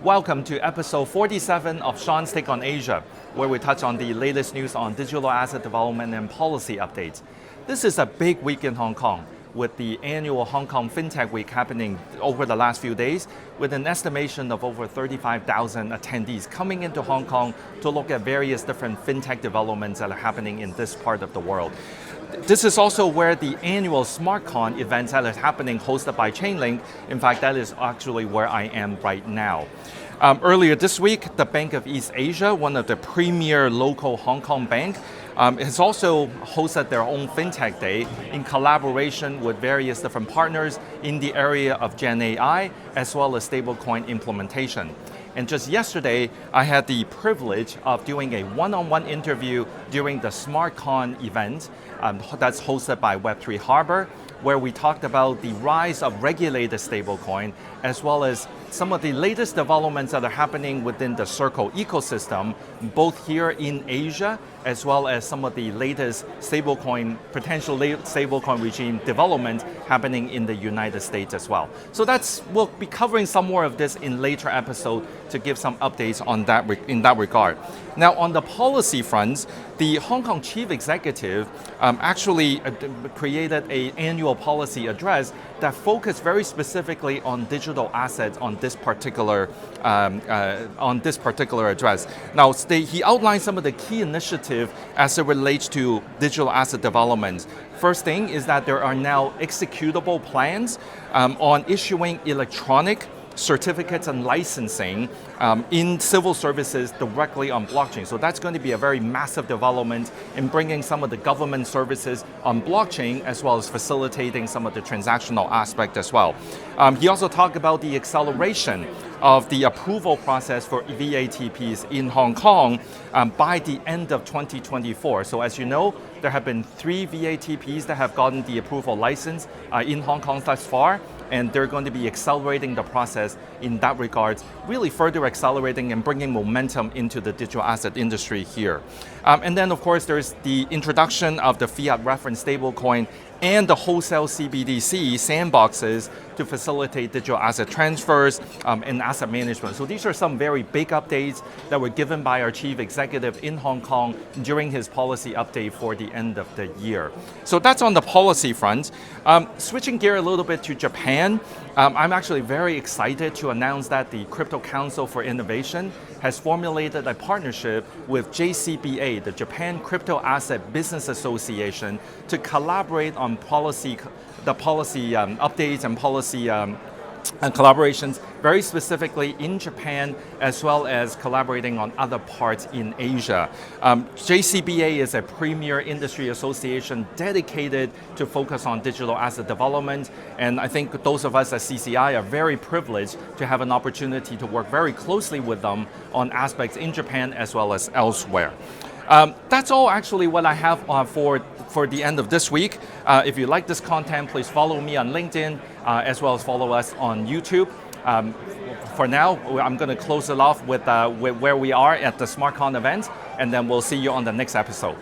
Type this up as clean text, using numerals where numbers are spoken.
Welcome to episode 47 of Sean's Take on Asia, where we touch on the latest news on digital asset development and policy updates. This is a big week in Hong Kong, with the annual Hong Kong Fintech Week happening over the last few days, with an estimation of over 35,000 attendees coming into Hong Kong to look at various different fintech developments that are happening in this part of the world. This is also where the annual SmartCon events that is happening, hosted by Chainlink. In fact, that is actually where I am right now. Earlier this week, the Bank of East Asia, one of the premier local Hong Kong banks, has also hosted their own FinTech Day in collaboration with various different partners in the area of Gen AI as well as stablecoin implementation. And just yesterday, I had the privilege of doing a one-on-one interview during the SmartCon event that's hosted by Web3 Harbor, where we talked about the rise of regulated stablecoin, as well as some of the latest developments that are happening within the Circle ecosystem, both here in Asia, as well as some of the latest potential stablecoin regime development happening in the United States as well. So we'll be covering some more of this in later episodes to give some updates on that in that regard. Now, on the policy front, the Hong Kong Chief Executive actually created an annual policy address that focused very specifically on digital assets on this particular address. Now, he outlined some of the key initiatives as it relates to digital asset development. First thing is that there are now executable plans on issuing electronic certificates and licensing in civil services directly on blockchain. So that's going to be a very massive development in bringing some of the government services on blockchain, as well as facilitating some of the transactional aspect as well. He also talked about the acceleration of the approval process for VATPs in Hong Kong by the end of 2024. So as you know, there have been 3 VATPs that have gotten the approval license in Hong Kong thus far, and they're going to be accelerating the process in that regard, really further accelerating and bringing momentum into the digital asset industry here. And then, of course, there's the introduction of the fiat reference stablecoin and the wholesale CBDC sandboxes to facilitate digital asset transfers and asset management. So these are some very big updates that were given by our chief executive in Hong Kong during his policy update for the end of the year. So that's on the policy front. Switching gear a little bit to Japan, I'm actually very excited to announce that the Crypto Council for Innovation has formulated a partnership with JCBA, the Japan Crypto Asset Business Association, to collaborate on policy updates and policy and collaborations very specifically in Japan, as well as collaborating on other parts in Asia. JCBA is a premier industry association dedicated to focus on digital asset development, and I think those of us at CCI are very privileged to have an opportunity to work very closely with them on aspects in Japan as well as elsewhere. That's all actually what I have for the end of this week. If you like this content, please follow me on LinkedIn, as well as follow us on YouTube. For now, I'm going to close it off with where we are at the SmartCon event, and then we'll see you on the next episode.